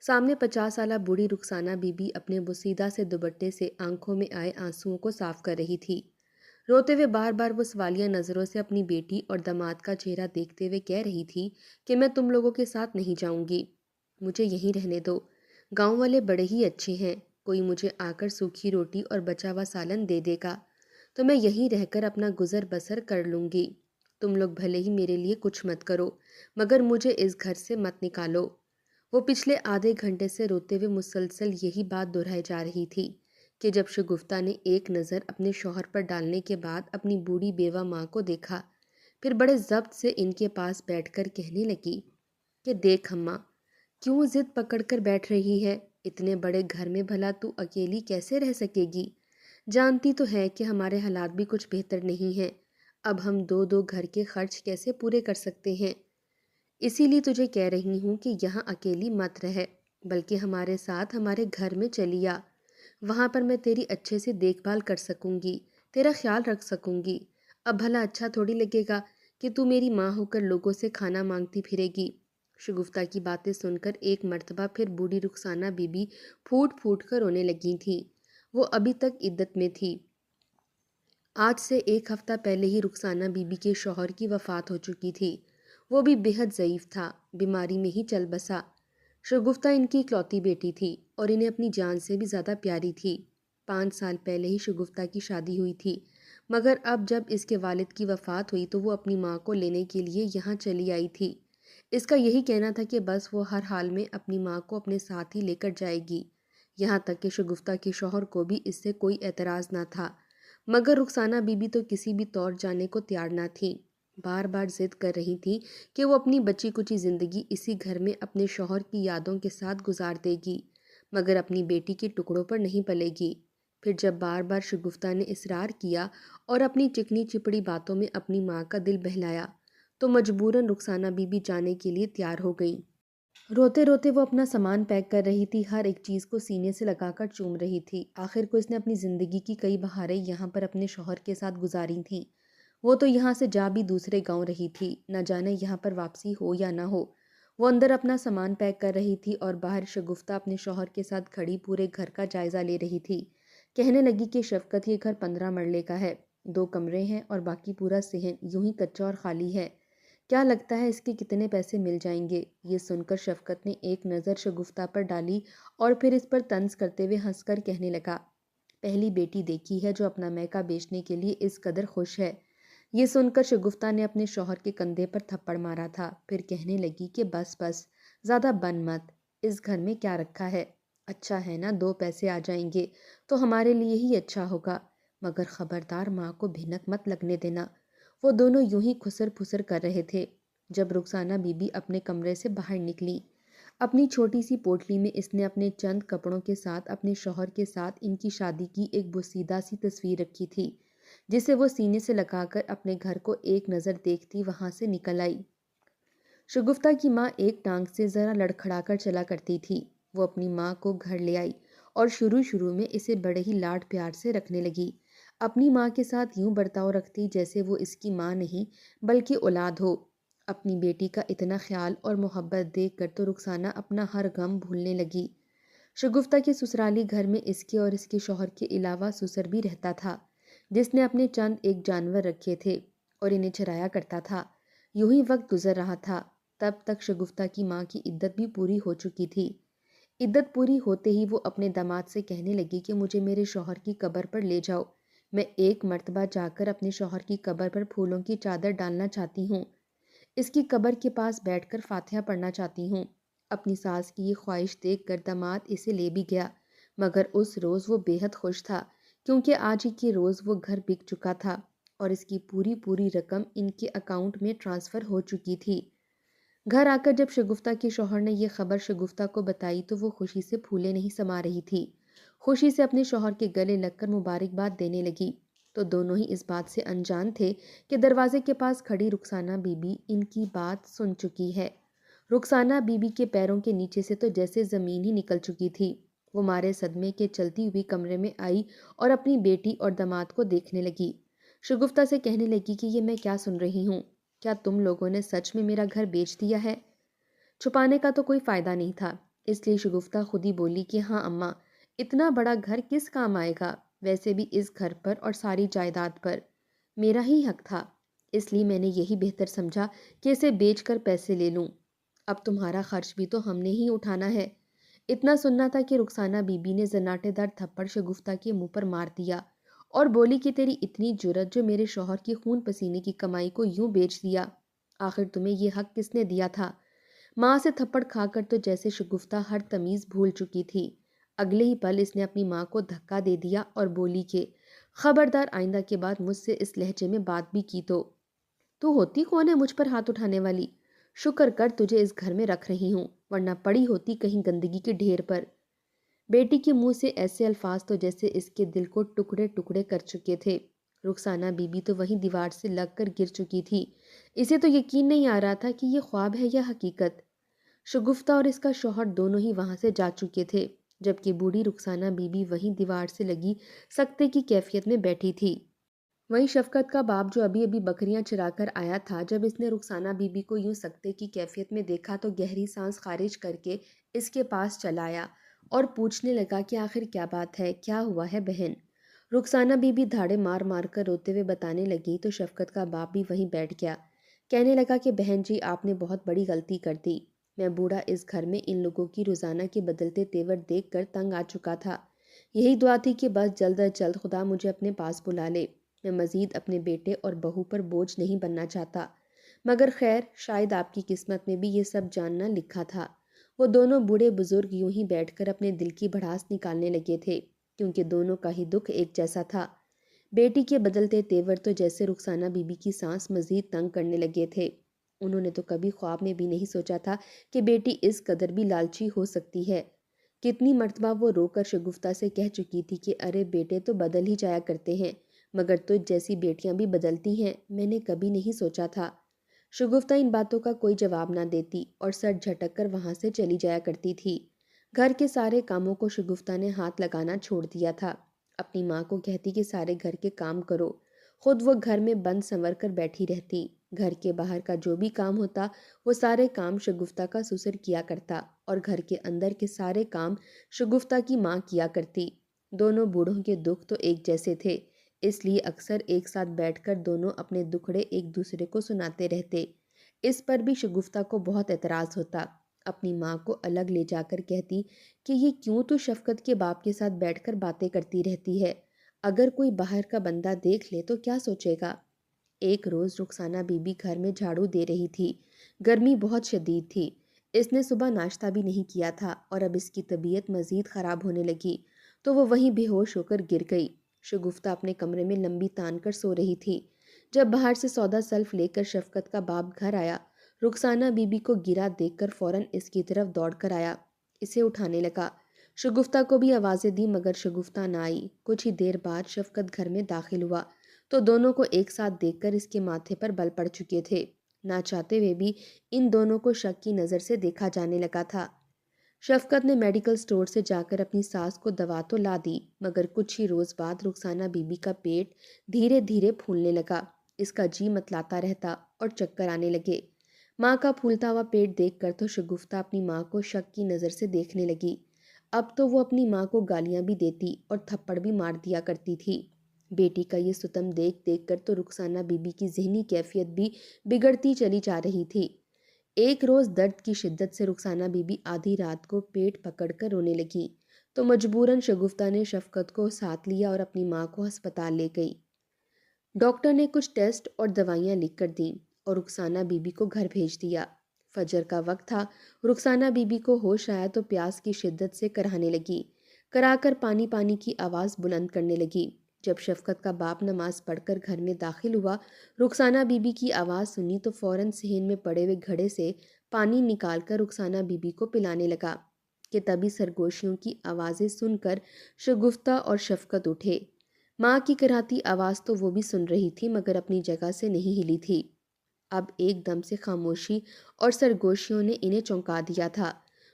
سامنے 50 سالہ بوڑھی رخسانہ بی بی اپنے بوسیدہ سے دوپٹے سے آنکھوں میں آئے آنسوؤں کو صاف کر رہی تھی۔ روتے ہوئے بار بار وہ سوالیہ نظروں سے اپنی بیٹی اور داماد کا چہرہ دیکھتے ہوئے کہہ رہی تھی کہ میں تم لوگوں کے ساتھ نہیں جاؤں گی، مجھے یہیں رہنے دو۔ گاؤں والے بڑے ہی اچھے ہیں، کوئی مجھے آ کر سوکھی روٹی اور بچا ہوا سالن دے دے گا تو میں یہیں رہ کر اپنا گزر بسر کر لوں گی۔ تم لوگ بھلے ہی میرے لیے کچھ مت کرو مگر مجھے اس گھر سے مت نکالو۔ وہ پچھلے آدھے گھنٹے سے روتے ہوئے مسلسل یہی بات دہرائی جا رہی تھی کہ جب شگفتہ نے ایک نظر اپنے شوہر پر ڈالنے کے بعد اپنی بوڑھی بیوہ ماں کو دیکھا، پھر بڑے ضبط سے ان کے پاس بیٹھ کر کہنے لگی کہ دیکھ اماں، کیوں ضد پکڑ کر بیٹھ رہی ہے؟ اتنے بڑے گھر میں بھلا تو اکیلی کیسے رہ سکے گی؟ جانتی تو ہے کہ ہمارے حالات بھی کچھ بہتر نہیں ہیں، اب ہم دو دو گھر کے خرچ کیسے پورے کر سکتے ہیں؟ اسی لیے تجھے کہہ رہی ہوں کہ یہاں اکیلی مت رہ، بلکہ ہمارے ساتھ ہمارے گھر میں چلی آ، وہاں پر میں تیری اچھے سے دیکھ بھال کر سکوں گی، تیرا خیال رکھ سکوں گی۔ اب بھلا اچھا تھوڑی لگے گا کہ تو میری ماں ہو کر لوگوں سے کھانا مانگتی پھرے گی۔ شگفتہ کی باتیں سن کر ایک مرتبہ پھر بوڑھی رخسانہ بی بی پھوٹ پھوٹ کر رونے لگی تھیں۔ وہ ابھی تک عدت میں تھی۔ آج سے 1 ہفتہ پہلے ہی رخسانہ بی بی کے شوہر کی وفات ہو چکی تھی۔ وہ بھی بےحد ضعیف تھا، بیماری میں ہی چل بسا۔ شگفتہ ان کی اکلوتی بیٹی تھی اور انہیں اپنی جان سے بھی زیادہ پیاری تھی۔ 5 سال پہلے ہی شگفتہ کی شادی ہوئی تھی، مگر اب جب اس کے والد کی وفات ہوئی تو وہ اپنی ماں کو لینے کے لیے یہاں چلی آئی تھی۔ اس کا یہی کہنا تھا کہ بس وہ ہر حال میں اپنی ماں کو اپنے ساتھ ہی لے کر جائے گی۔ یہاں تک کہ شگفتہ کے شوہر کو بھی اس سے کوئی اعتراض نہ تھا، مگر رخسانہ بی بی تو کسی بھی طور جانے کو تیار نہ تھی۔ بار بار ضد کر رہی تھی کہ وہ اپنی بچی کچی زندگی اسی گھر میں اپنے شوہر کی یادوں کے ساتھ گزار دے گی، مگر اپنی بیٹی کے ٹکڑوں پر نہیں پلے گی۔ پھر جب بار بار شگفتہ نے اصرار کیا اور اپنی چکنی چپڑی باتوں میں اپنی ماں کا دل بہلایا تو مجبوراً رخسانہ بی بی جانے کے لیے تیار ہو گئی۔ روتے روتے وہ اپنا سامان پیک کر رہی تھی، ہر ایک چیز کو سینے سے لگا کر چوم رہی تھی۔ آخر کو اس نے اپنی زندگی کی کئی بہاریں یہاں پر اپنے شوہر کے ساتھ گزاری تھیں۔ وہ تو یہاں سے جا بھی دوسرے گاؤں رہی تھی، نہ جانے یہاں پر واپسی ہو یا نہ ہو۔ وہ اندر اپنا سامان پیک کر رہی تھی اور باہر شگفتہ اپنے شوہر کے ساتھ کھڑی پورے گھر کا جائزہ لے رہی تھی۔ کہنے لگی کہ شفقت، یہ گھر 15 مرلے کا ہے، 2 کمرے ہیں اور باقی پورا صحن یوں ہی کچا اور خالی ہے۔ کیا لگتا ہے اس کے کتنے پیسے مل جائیں گے؟ یہ سن کر شفقت نے ایک نظر شگفتہ پر ڈالی اور پھر اس پر طنز کرتے ہوئے ہنس کر کہنے لگا، پہلی بیٹی دیکھی ہے جو اپنا میکا بیچنے کے لیے اس قدر خوش ہے۔ یہ سن کر شگفتہ نے اپنے شوہر کے کندھے پر تھپڑ مارا تھا، پھر کہنے لگی کہ بس بس، زیادہ بن مت، اس گھر میں کیا رکھا ہے؟ اچھا ہے نا 2 پیسے آ جائیں گے تو ہمارے لیے ہی اچھا ہوگا، مگر خبردار ماں کو بھنک مت لگنے دینا۔ وہ دونوں یوں ہی خسر پھسر کر رہے تھے جب رخسانہ بی بی اپنے کمرے سے باہر نکلی۔ اپنی چھوٹی سی پوٹلی میں اس نے اپنے چند کپڑوں کے ساتھ اپنے شوہر کے ساتھ ان کی شادی کی ایک بوسیدہ سی تصویر رکھی تھی، جسے وہ سینے سے لگا کر اپنے گھر کو ایک نظر دیکھتی وہاں سے نکل آئی۔ شگفتہ کی ماں ایک ٹانگ سے ذرا لڑکھڑا کر چلا کرتی تھی۔ وہ اپنی ماں کو گھر لے آئی اور شروع میں اسے بڑے ہی لاڈ پیار سے رکھنے لگی، اپنی ماں کے ساتھ یوں برتاؤ رکھتی جیسے وہ اس کی ماں نہیں بلکہ اولاد ہو۔ اپنی بیٹی کا اتنا خیال اور محبت دیکھ کر تو رخسانہ اپنا ہر غم بھولنے لگی۔ شگفتہ کے سسرالی گھر میں اس کے اور اس کے شوہر کے علاوہ سسر بھی رہتا تھا، جس نے اپنے چند ایک جانور رکھے تھے اور انہیں چرایا کرتا تھا۔ یوں ہی وقت گزر رہا تھا، تب تک شگفتہ کی ماں کی عدت بھی پوری ہو چکی تھی۔ عدت پوری ہوتے ہی وہ اپنے داماد سے کہنے لگی کہ مجھے میرے شوہر کی قبر پر لے جاؤ، میں ایک مرتبہ جا کر اپنے شوہر کی قبر پر پھولوں کی چادر ڈالنا چاہتی ہوں، اس کی قبر کے پاس بیٹھ کر فاتحہ پڑھنا چاہتی ہوں۔ اپنی ساس کی یہ خواہش دیکھ کر داماد اسے لے بھی گیا، مگر اس روز وہ بے حد خوش تھا کیونکہ آج ہی کے روز وہ گھر بک چکا تھا اور اس کی پوری رقم ان کے اکاؤنٹ میں ٹرانسفر ہو چکی تھی۔ گھر آ کر جب شگفتہ کے شوہر نے یہ خبر شگفتہ کو بتائی تو وہ خوشی سے پھولے نہیں سما رہی تھی، خوشی سے اپنے شوہر کے گلے لگ کر مبارکباد دینے لگی، تو دونوں ہی اس بات سے انجان تھے کہ دروازے کے پاس کھڑی رخسانہ بی بی ان کی بات سن چکی ہے۔ رخسانہ بی بی کے پیروں کے نیچے سے تو جیسے زمین ہی نکل چکی تھی۔ وہ مارے صدمے کے چلتی ہوئی کمرے میں آئی اور اپنی بیٹی اور داماد کو دیکھنے لگی۔ شگفتہ سے کہنے لگی کہ یہ میں کیا سن رہی ہوں؟ کیا تم لوگوں نے سچ میں میرا گھر بیچ دیا ہے؟ چھپانے کا تو کوئی فائدہ نہیں تھا، اس لیے شگفتہ خود ہی بولی کہ ہاں اماں، اتنا بڑا گھر کس کام آئے گا؟ ویسے بھی اس گھر پر اور ساری جائیداد پر میرا ہی حق تھا، اس لیے میں نے یہی بہتر سمجھا کہ اسے بیچ کر پیسے لے لوں۔ اب تمہارا خرچ بھی تو ہم نے ہی اٹھانا ہے۔ اتنا سننا تھا کہ رخسانہ بی بی نے زناٹے دار تھپڑ شگفتہ کے منہ پر مار دیا اور بولی کہ تیری اتنی جرت جو میرے شوہر کی خون پسینے کی کمائی کو یوں بیچ دیا، آخر تمہیں یہ حق کس نے دیا تھا؟ ماں سے تھپڑ کھا کر تو جیسے شگفتہ ہر تمیز بھول چکی تھی، اگلے ہی پل اس نے اپنی ماں کو دھکا دے دیا اور بولی کہ خبردار آئندہ کے بعد مجھ سے اس لہجے میں بات بھی کی تو ہوتی کون ہے مجھ پر ہاتھ اٹھانے والی؟ شکر کر تجھے اس گھر میں رکھ رہی ہوں، ورنہ پڑی ہوتی کہیں گندگی کے ڈھیر پر۔ بیٹی کے منہ سے ایسے الفاظ تو جیسے اس کے دل کو ٹکڑے ٹکڑے کر چکے تھے۔ رخسانہ بی بی تو وہیں دیوار سے لگ کر گر چکی تھی، اسے تو یقین نہیں آ رہا تھا کہ یہ خواب ہے یا حقیقت۔ شگفتہ اور اس کا شوہر دونوں ہی وہاں سے جا چکے تھے، جبکہ بوڑھی رخسانہ بی بی وہیں دیوار سے لگی سکتے کی کیفیت میں بیٹھی تھی۔ وہیں شفقت کا باپ جو ابھی ابھی بکریاں چرا کر آیا تھا، جب اس نے رخسانہ بی بی کو یوں سکتے کی کیفیت میں دیکھا تو گہری سانس خارج کر کے اس کے پاس چلا آیا اور پوچھنے لگا کہ آخر کیا بات ہے، کیا ہوا ہے بہن؟ رخسانہ بی بی دھاڑے مار مار کر روتے ہوئے بتانے لگی تو شفقت کا باپ بھی وہیں بیٹھ گیا، کہنے لگا کہ بہن جی آپ نے بہت بڑی غلطی کر دی۔ میں بوڑھا اس گھر میں ان لوگوں کی روزانہ کے بدلتے تیور دیکھ کر تنگ آ چکا تھا، یہی دعا تھی کہ بس جلد از جلد خدا مجھے اپنے پاس بلا لے۔ میں مزید اپنے بیٹے اور بہو پر بوجھ نہیں بننا چاہتا، مگر خیر شاید آپ کی قسمت میں بھی یہ سب جاننا لکھا تھا۔ وہ دونوں بوڑھے بزرگ یوں ہی بیٹھ کر اپنے دل کی بھڑاس نکالنے لگے تھے، کیونکہ دونوں کا ہی دکھ ایک جیسا تھا۔ بیٹی کے بدلتے تیور تو جیسے رخسانہ بی بی کی سانس مزید تنگ کرنے لگے تھے۔ انہوں نے تو کبھی خواب میں بھی نہیں سوچا تھا کہ بیٹی اس قدر بھی لالچی ہو سکتی ہے۔ کتنی مرتبہ وہ رو کر شگفتہ سے کہہ چکی تھی کہ ارے بیٹے تو بدل ہی جایا کرتے ہیں، مگر تجھ جیسی بیٹیاں بھی بدلتی ہیں، میں نے کبھی نہیں سوچا تھا۔ شگفتہ ان باتوں کا کوئی جواب نہ دیتی اور سر جھٹک کر وہاں سے چلی جایا کرتی تھی۔ گھر کے سارے کاموں کو شگفتہ نے ہاتھ لگانا چھوڑ دیا تھا، اپنی ماں کو کہتی کہ سارے گھر کے کام کرو، خود وہ گھر میں بند سنور کر بیٹھی رہتی۔ گھر کے باہر کا جو بھی کام ہوتا وہ سارے کام شگفتہ کا سسر کیا کرتا اور گھر کے اندر کے سارے کام شگفتہ کی ماں کیا کرتی۔ دونوں بوڑھوں کے دکھ تو ایک جیسے تھے، اس لیے اکثر ایک ساتھ بیٹھ کر دونوں اپنے دکھڑے ایک دوسرے کو سناتے رہتے۔ اس پر بھی شگفتہ کو بہت اعتراض ہوتا، اپنی ماں کو الگ لے جا کر کہتی کہ یہ کیوں تو شفقت کے باپ کے ساتھ بیٹھ کر باتیں کرتی رہتی ہے، اگر کوئی باہر کا بندہ دیکھ لے تو کیا سوچے گا؟ ایک روز رخسانہ بی بی گھر میں جھاڑو دے رہی تھی، گرمی بہت شدید تھی، اس نے صبح ناشتہ بھی نہیں کیا تھا اور اب اس کی طبیعت مزید خراب ہونے لگی تو وہ وہیں بے ہوش ہو کر گر گئی۔ شگفتہ اپنے کمرے میں لمبی تان کر سو رہی تھی، جب باہر سے سودا سلف لے کر شفقت کا باپ گھر آیا، رخسانہ بی بی کو گرا دیکھ کر فوراً اس کی طرف دوڑ کر آیا، اسے اٹھانے لگا۔ شگفتہ کو بھی آوازیں دی مگر شگفتہ نہ آئی۔ کچھ ہی دیر بعد شفقت گھر میں داخل ہوا تو دونوں کو ایک ساتھ دیکھ کر اس کے ماتھے پر بل پڑ چکے تھے، نہ چاہتے ہوئے بھی ان دونوں کو شک کی نظر سے دیکھا جانے لگا تھا۔ شفقت نے میڈیکل سٹور سے جا کر اپنی ساس کو دوا تو لا دی، مگر کچھ ہی روز بعد رخسانہ بی بی کا پیٹ دھیرے دھیرے پھولنے لگا، اس کا جی متلاتا رہتا اور چکر آنے لگے۔ ماں کا پھولتا ہوا پیٹ دیکھ کر تو شگفتہ اپنی ماں کو شک کی نظر سے دیکھنے لگی، اب تو وہ اپنی ماں کو گالیاں بھی دیتی اور تھپڑ بھی مار دیا کرتی تھی۔ بیٹی کا یہ ستم دیکھ دیکھ کر تو رخسانہ بی بی کی ذہنی کیفیت بھی بگڑتی چلی جا رہی تھی۔ ایک روز درد کی شدت سے رخسانہ بی بی آدھی رات کو پیٹ پکڑ کر رونے لگی تو مجبوراً شگفتہ نے شفقت کو ساتھ لیا اور اپنی ماں کو ہسپتال لے گئی۔ ڈاکٹر نے کچھ ٹیسٹ اور دوائیاں لکھ کر دیں اور رخسانہ بی بی کو گھر بھیج دیا۔ فجر کا وقت تھا، رخسانہ بی بی کو ہوش آیا تو پیاس کی شدت سے کراہنے لگی، کرا کر پانی پانی کی آواز بلند کرنے لگی۔ جب شفقت کا باپ نماز پڑھ کر گھر میں داخل ہوا، رخسانہ بی بی کی آواز سنی تو فوراً صحن میں پڑے ہوئے گھڑے سے پانی نکال کر رخسانہ بی بی کو پلانے لگا کہ تبھی سرگوشیوں کی آوازیں سن کر شگفتہ اور شفقت اٹھے۔ ماں کی کراہتی آواز تو وہ بھی سن رہی تھی مگر اپنی جگہ سے نہیں ہلی تھی۔ اب ایک دم سے خاموشی اور سرگوشیوں نے انہیں چونکا دیا تھا۔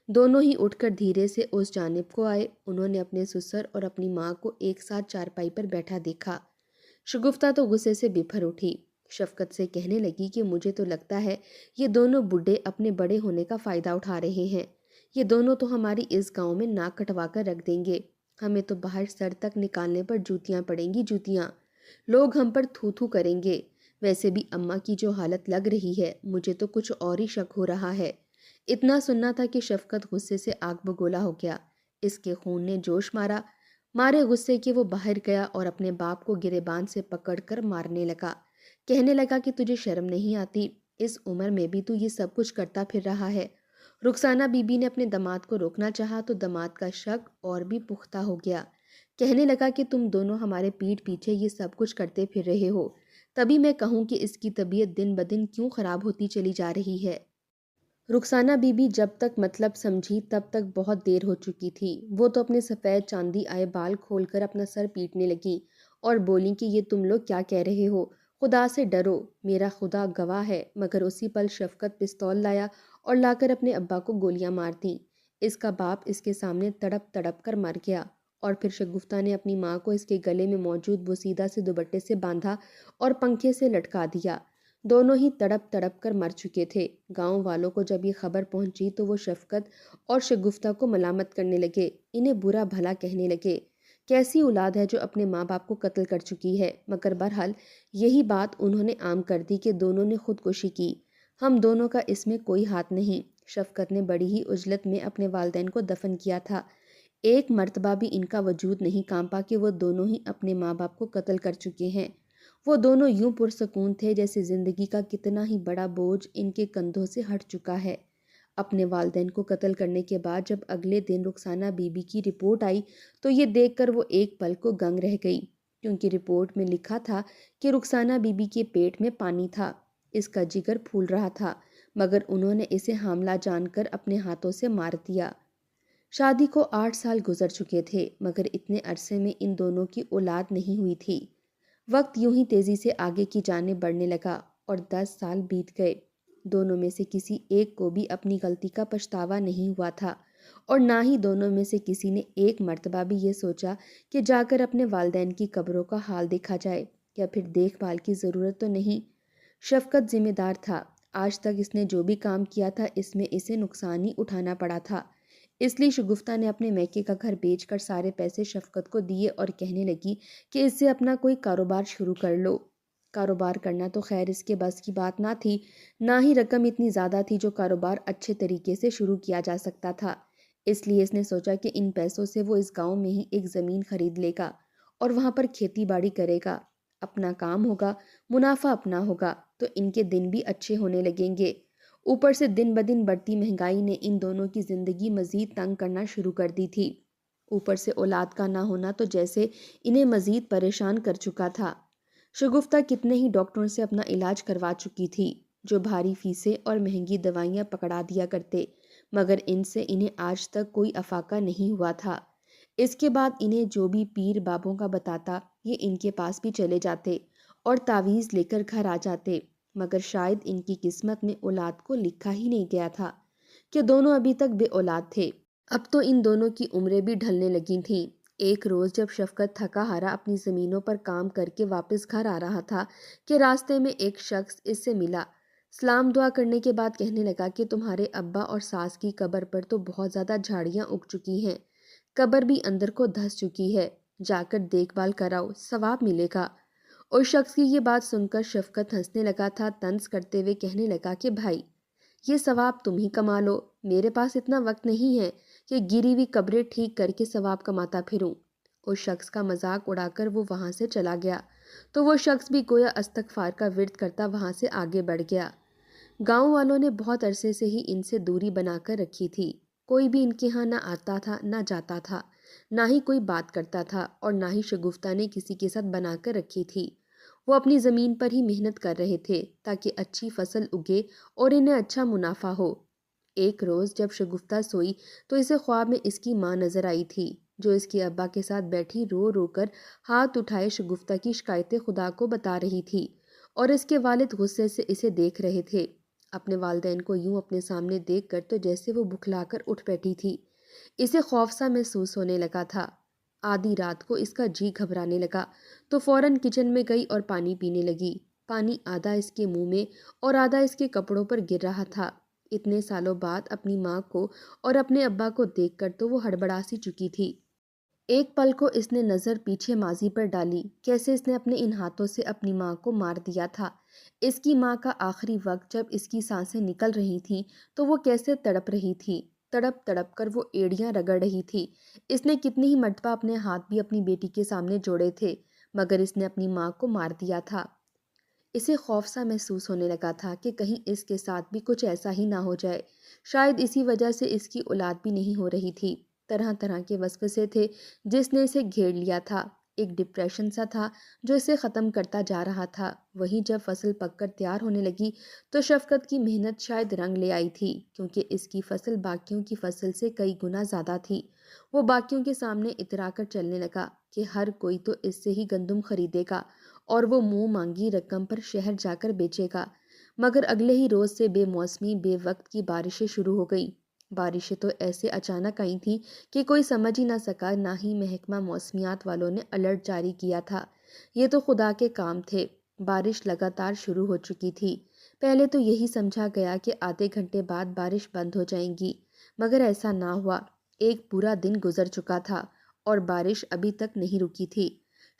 دونوں ہی اٹھ کر دھیرے سے اس جانب کو آئے، انہوں نے اپنے سسر اور اپنی ماں کو ایک ساتھ چارپائی پر بیٹھا دیکھا۔ شگفتہ تو غصے سے بپھر اٹھی، شفقت سے کہنے لگی کہ مجھے تو لگتا ہے یہ دونوں بڈھے اپنے بڑے ہونے کا فائدہ اٹھا رہے ہیں، یہ دونوں تو ہماری اس گاؤں میں ناک کٹوا کر رکھ دیں گے۔ ہمیں تو باہر سر تک نکالنے پر جوتیاں پڑیں گی، جوتیاں۔ لوگ ہم پر تھو تھو کریں گے۔ ویسے بھی اماں کی جو حالت لگ رہی ہے، مجھے تو کچھ اور ہی شک ہو رہا ہے۔ اتنا سننا تھا کہ شفقت غصے سے آگ بگولا ہو گیا۔ اس کے خون نے جوش مارا۔ مارے غصے کے وہ باہر گیا اور اپنے باپ کو گریبان سے پکڑ کر مارنے لگا۔ کہنے لگا کہ تجھے شرم نہیں آتی؟ اس عمر میں بھی تو یہ سب کچھ کرتا پھر رہا ہے۔ رخسانہ بی بی نے اپنے داماد کو روکنا چاہا تو داماد کا شک اور بھی پختہ ہو گیا۔ کہنے لگا کہ تم دونوں ہمارے پیٹھ پیچھے یہ سب کچھ کرتے پھر رہے ہو، تبھی میں کہوں کہ اس کی طبیعت دن بدن کیوں خراب ہوتی چلی جا رہی ہے۔ رخسانہ بی بی جب تک مطلب سمجھی تب تک بہت دیر ہو چکی تھی۔ وہ تو اپنے سفید چاندی آئے بال کھول کر اپنا سر پیٹنے لگی اور بولی کہ یہ تم لوگ کیا کہہ رہے ہو؟ خدا سے ڈرو، میرا خدا گواہ ہے۔ مگر اسی پل شفقت پستول لایا اور لا کر اپنے ابا کو گولیاں مار دیں۔ اس کا باپ اس کے سامنے تڑپ تڑپ کر مر گیا اور پھر شگفتہ نے اپنی ماں کو اس کے گلے میں موجود بوسیدہ سے دوپٹے سے باندھا اور پنکھے سے لٹکا دیا۔ دونوں ہی تڑپ تڑپ کر مر چکے تھے۔ گاؤں والوں کو جب یہ خبر پہنچی تو وہ شفقت اور شگفتہ کو ملامت کرنے لگے، انہیں برا بھلا کہنے لگے۔ کیسی اولاد ہے جو اپنے ماں باپ کو قتل کر چکی ہے؟ مگر بہرحال یہی بات انہوں نے عام کر دی کہ دونوں نے خودکشی کی۔ ہم دونوں کا اس میں کوئی ہاتھ نہیں۔ شفقت نے بڑی ہی عجلت میں اپنے والدین کو دفن کیا تھا۔ ایک مرتبہ بھی ان کا وجود نہیں کانپا کہ وہ دونوں ہی اپنے ماں باپ کو قتل کر چکے ہیں۔ وہ دونوں یوں پرسکون تھے جیسے زندگی کا کتنا ہی بڑا بوجھ ان کے کندھوں سے ہٹ چکا ہے۔ اپنے والدین کو قتل کرنے کے بعد جب اگلے دن رخسانہ بی بی کی رپورٹ آئی تو یہ دیکھ کر وہ ایک پل کو گنگ رہ گئی، کیونکہ رپورٹ میں لکھا تھا کہ رخسانہ بی بی کے پیٹ میں پانی تھا، اس کا جگر پھول رہا تھا، مگر انہوں نے اسے حاملہ جان کر اپنے ہاتھوں سے مار دیا۔ شادی کو 8 سال گزر چکے تھے، مگر اتنے عرصے میں ان دونوں کی اولاد نہیں ہوئی تھی۔ وقت یوں ہی تیزی سے آگے کی جانب بڑھنے لگا اور 10 سال بیت گئے۔ دونوں میں سے کسی ایک کو بھی اپنی غلطی کا پچھتاوا نہیں ہوا تھا اور نہ ہی دونوں میں سے کسی نے ایک مرتبہ بھی یہ سوچا کہ جا کر اپنے والدین کی قبروں کا حال دیکھا جائے یا پھر دیکھ بھال کی ضرورت تو نہیں۔ شفقت ذمہ دار تھا۔ آج تک اس نے جو بھی کام کیا تھا اس میں اسے نقصان ہی اٹھانا پڑا تھا۔ اس لیے شگفتہ نے اپنے میکے کا گھر بیچ کر سارے پیسے شفقت کو دیے اور کہنے لگی کہ اس سے اپنا کوئی کاروبار شروع کر لو۔ کاروبار کرنا تو خیر اس کے بس کی بات نہ تھی، نہ ہی رقم اتنی زیادہ تھی جو کاروبار اچھے طریقے سے شروع کیا جا سکتا تھا۔ اس لیے اس نے سوچا کہ ان پیسوں سے وہ اس گاؤں میں ہی ایک زمین خرید لے گا اور وہاں پر کھیتی باڑی کرے گا۔ اپنا کام ہوگا، منافع اپنا ہوگا تو ان کے دن بھی اچھے ہونے لگیں گے۔ اوپر سے دن بدن بڑھتی مہنگائی نے ان دونوں کی زندگی مزید تنگ کرنا شروع کر دی تھی۔ اوپر سے اولاد کا نہ ہونا تو جیسے انہیں مزید پریشان کر چکا تھا۔ شگفتہ کتنے ہی ڈاکٹروں سے اپنا علاج کروا چکی تھی جو بھاری فیسیں اور مہنگی دوائیاں پکڑا دیا کرتے، مگر ان سے انہیں آج تک کوئی افاقہ نہیں ہوا تھا۔ اس کے بعد انہیں جو بھی پیر بابوں کا بتاتا یہ ان کے پاس بھی چلے جاتے اور تعویذ لے کر گھر آ جاتے، مگر شاید ان کی قسمت میں اولاد کو لکھا ہی نہیں گیا تھا کہ دونوں ابھی تک بے اولاد تھے۔ اب تو ان دونوں کی عمریں بھی ڈھلنے لگی تھیں۔ ایک روز جب شفقت تھکا ہارا اپنی زمینوں پر کام کر کے واپس گھر آ رہا تھا کہ راستے میں ایک شخص اس سے ملا۔ سلام دعا کرنے کے بعد کہنے لگا کہ تمہارے ابا اور ساس کی قبر پر تو بہت زیادہ جھاڑیاں اگ چکی ہیں، قبر بھی اندر کو دھس چکی ہے، جا کر دیکھ بھال کراؤ، ثواب ملے گا۔ اور شخص کی یہ بات سن کر شفقت ہنسنے لگا تھا، طنز کرتے ہوئے کہنے لگا کہ بھائی یہ ثواب تم ہی کما لو، میرے پاس اتنا وقت نہیں ہے کہ گری ہوئی قبریں ٹھیک کر کے ثواب کماتا پھروں۔ اس شخص کا مذاق اڑا کر وہ وہاں سے چلا گیا تو وہ شخص بھی گویا استغفار کا ورد کرتا وہاں سے آگے بڑھ گیا۔ گاؤں والوں نے بہت عرصے سے ہی ان سے دوری بنا کر رکھی تھی۔ کوئی بھی ان کے ہاں نہ آتا تھا نہ جاتا تھا، نہ ہی کوئی بات کرتا تھا اور نہ ہی شگفتہ نے کسی کے ساتھ بنا کر رکھی تھی۔ وہ اپنی زمین پر ہی محنت کر رہے تھے تاکہ اچھی فصل اگے اور انہیں اچھا منافع ہو۔ ایک روز جب شگفتہ سوئی تو اسے خواب میں اس کی ماں نظر آئی تھی جو اس کے ابا کے ساتھ بیٹھی رو رو کر ہاتھ اٹھائے شگفتہ کی شکایتیں خدا کو بتا رہی تھی اور اس کے والد غصے سے اسے دیکھ رہے تھے۔ اپنے والدین کو یوں اپنے سامنے دیکھ کر تو جیسے وہ بکھلا کر اٹھ بیٹھی تھی۔ اسے خوف سا محسوس ہونے لگا تھا۔ آدھی رات کو اس کا جی گھبرانے لگا تو فوراً کچن میں گئی اور پانی پینے لگی۔ پانی آدھا اس کے منہ میں اور آدھا اس کے کپڑوں پر گر رہا تھا۔ اتنے سالوں بعد اپنی ماں کو اور اپنے ابا کو دیکھ کر تو وہ ہڑبڑا سی چکی تھی۔ ایک پل کو اس نے نظر پیچھے ماضی پر ڈالی، کیسے اس نے اپنے ان ہاتھوں سے اپنی ماں کو مار دیا تھا۔ اس کی ماں کا آخری وقت جب اس کی سانسیں نکل رہی تھیں تو وہ کیسے تڑپ رہی تھی، تڑپ تڑپ کر وہ ایڑیاں رگڑ رہی تھی۔ اس نے کتنی ہی مرتبہ اپنے ہاتھ بھی اپنی بیٹی کے سامنے جوڑے تھے، مگر اس نے اپنی ماں کو مار دیا تھا۔ اسے خوف سا محسوس ہونے لگا تھا کہ کہیں اس کے ساتھ بھی کچھ ایسا ہی نہ ہو جائے۔ شاید اسی وجہ سے اس کی اولاد بھی نہیں ہو رہی تھی۔ طرح طرح کے وسوسے تھے جس نے اسے گھیر لیا تھا۔ ایک ڈپریشن سا تھا جو اسے ختم کرتا جا رہا تھا۔ وہیں جب فصل پک کر تیار ہونے لگی تو شفقت کی محنت شاید رنگ لے آئی تھی، کیونکہ اس کی فصل باقیوں کی فصل سے کئی گنا زیادہ تھی۔ وہ باقیوں کے سامنے اترا کر چلنے لگا کہ ہر کوئی تو اس سے ہی گندم خریدے گا اور وہ منہ مانگی رقم پر شہر جا کر بیچے گا۔ مگر اگلے ہی روز سے بے موسمی بے وقت کی بارشیں شروع ہو گئی۔ بارشیں تو ایسے اچانک آئی تھیں کہ کوئی سمجھ ہی نہ سکا، نہ ہی محکمہ موسمیات والوں نے الرٹ جاری کیا تھا۔ یہ تو خدا کے کام تھے۔ بارش لگاتار شروع ہو چکی تھی۔ پہلے تو یہی سمجھا گیا کہ آدھے گھنٹے بعد بارش بند ہو جائیں گی، مگر ایسا نہ ہوا۔ ایک پورا دن گزر چکا تھا اور بارش ابھی تک نہیں رکی تھی۔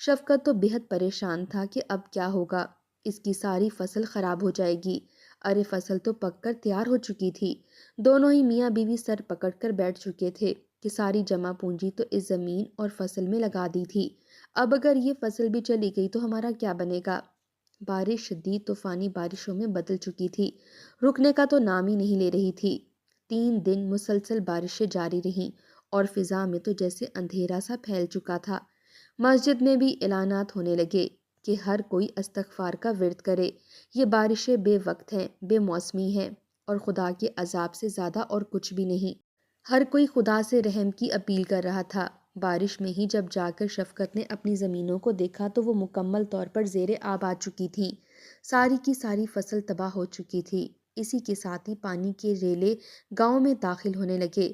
شفقت تو بہت پریشان تھا کہ اب کیا ہوگا، اس کی ساری فصل خراب ہو جائے گی۔ ارے فصل تو پک کر تیار ہو چکی تھی۔ دونوں ہی میاں بیوی سر پکڑ کر بیٹھ چکے تھے کہ ساری جمع پونجی تو اس زمین اور فصل میں لگا دی تھی، اب اگر یہ فصل بھی چلی گئی تو ہمارا کیا بنے گا۔ بارش شدید طوفانی بارشوں میں بدل چکی تھی، رکنے کا تو نام ہی نہیں لے رہی تھی۔ 3 دن مسلسل بارشیں جاری رہیں اور فضا میں تو جیسے اندھیرا سا پھیل چکا تھا۔ مسجد میں بھی اعلانات ہونے لگے کہ ہر کوئی استغفار کا ورد کرے۔ یہ بارشیں بے وقت ہیں، بے موسمی ہیں اور خدا کے عذاب سے زیادہ اور کچھ بھی نہیں۔ ہر کوئی خدا سے رحم کی اپیل کر رہا تھا۔ بارش میں ہی جب جا کر شفقت نے اپنی زمینوں کو دیکھا تو وہ مکمل طور پر زیر آب آ چکی تھیں۔ ساری کی ساری فصل تباہ ہو چکی تھی۔ اسی کے ساتھ ہی پانی کے ریلے گاؤں میں داخل ہونے لگے۔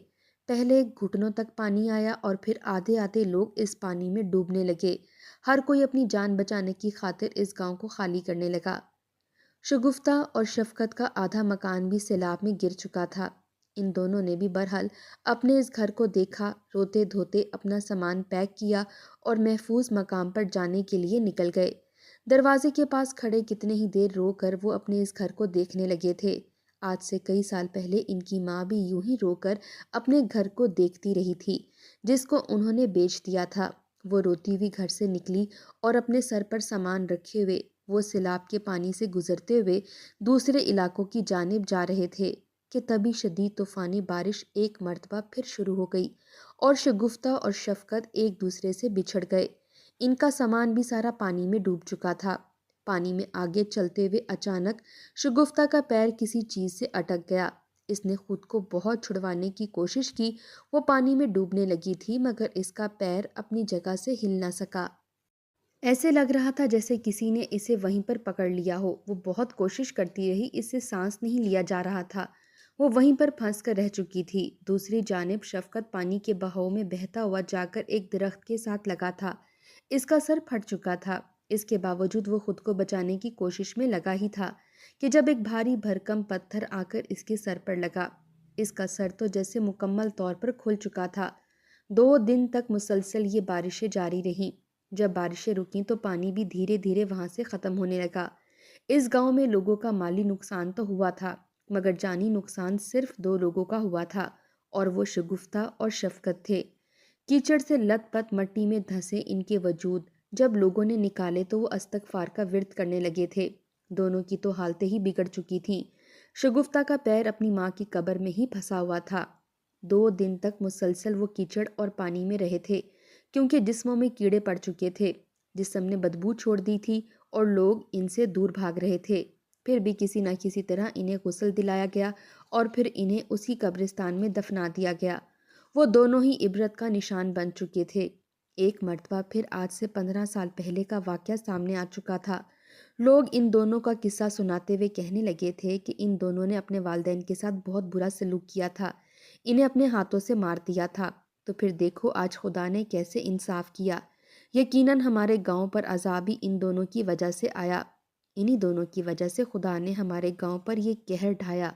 پہلے گھٹنوں تک پانی آیا اور پھر آدھے آدھے لوگ اس پانی میں ڈوبنے لگے۔ ہر کوئی اپنی جان بچانے کی خاطر اس گاؤں کو خالی کرنے لگا۔ شگفتہ اور شفقت کا آدھا مکان بھی سیلاب میں گر چکا تھا۔ ان دونوں نے بھی بہرحال اپنے اس گھر کو دیکھا، روتے دھوتے اپنا سامان پیک کیا اور محفوظ مقام پر جانے کے لیے نکل گئے۔ دروازے کے پاس کھڑے کتنے ہی دیر رو کر وہ اپنے اس گھر کو دیکھنے لگے تھے۔ آج سے کئی سال پہلے ان کی ماں بھی یوں ہی رو کر اپنے گھر کو دیکھتی رہی تھی جس کو انہوں نے بیچ دیا تھا۔ وہ روتی ہوئی گھر سے نکلی اور اپنے سر پر سامان رکھے ہوئے وہ سیلاب کے پانی سے گزرتے ہوئے دوسرے علاقوں کی جانب جا رہے تھے کہ تبھی شدید طوفانی بارش ایک مرتبہ پھر شروع ہو گئی اور شگفتہ اور شفقت ایک دوسرے سے بچھڑ گئے۔ ان کا سامان بھی سارا پانی میں ڈوب چکا تھا۔ پانی میں آگے چلتے ہوئے اچانک شگفتہ کا پیر کسی چیز سے اٹک گیا۔ اس نے خود کو بہت چھڑوانے کی کوشش کی، وہ پانی میں ڈوبنے لگی تھی مگر اس کا پیر اپنی جگہ سے ہل نہ سکا۔ ایسے لگ رہا تھا جیسے کسی نے اسے وہیں پر پکڑ لیا ہو۔ وہ بہت کوشش کرتی رہی، اس سے سانس نہیں لیا جا رہا تھا۔ وہ وہیں پر پھنس کر رہ چکی تھی۔ دوسری جانب شفقت پانی کے بہاؤ میں بہتا ہوا جا کر ایک درخت کے ساتھ لگا تھا۔ اس کا سر پھٹ چکا تھا۔ اس کے باوجود وہ خود کو بچانے کی کوشش میں لگا ہی تھا کہ جب ایک بھاری بھرکم پتھر آ کر اس کے سر پر لگا۔ اس کا سر تو جیسے مکمل طور پر کھل چکا تھا۔ 2 دن تک مسلسل یہ بارشیں جاری رہیں۔ جب بارشیں رکیں تو پانی بھی دھیرے دھیرے وہاں سے ختم ہونے لگا۔ اس گاؤں میں لوگوں کا مالی نقصان تو ہوا تھا مگر جانی نقصان صرف 2 لوگوں کا ہوا تھا اور وہ شگفتہ اور شفقت تھے۔ کیچڑ سے لت پت مٹی میں دھنسے ان کے وجود جب لوگوں نے نکالے تو وہ استغفار کا ورد کرنے لگے تھے۔ دونوں کی تو حالتیں ہی بگڑ چکی تھیں۔ شگفتہ کا پیر اپنی ماں کی قبر میں ہی پھنسا ہوا تھا۔ 2 دن تک مسلسل وہ کیچڑ اور پانی میں رہے تھے کیونکہ جسموں میں کیڑے پڑ چکے تھے۔ جسم نے بدبو چھوڑ دی تھی اور لوگ ان سے دور بھاگ رہے تھے۔ پھر بھی کسی نہ کسی طرح انہیں غسل دلایا گیا اور پھر انہیں اسی قبرستان میں دفنا دیا گیا۔ وہ دونوں ہی عبرت کا نشان بن چکے تھے۔ ایک مرتبہ پھر آج سے 15 سال پہلے کا واقعہ سامنے آ چکا تھا۔ لوگ ان دونوں کا قصہ سناتے ہوئے کہنے لگے تھے کہ ان دونوں نے اپنے والدین کے ساتھ بہت برا سلوک کیا تھا، انہیں اپنے ہاتھوں سے مار دیا تھا، تو پھر دیکھو آج خدا نے کیسے انصاف کیا۔ یقیناً ہمارے گاؤں پر عذاب ہی ان دونوں کی وجہ سے آیا، انہی دونوں کی وجہ سے خدا نے ہمارے گاؤں پر یہ قہر ڈھایا۔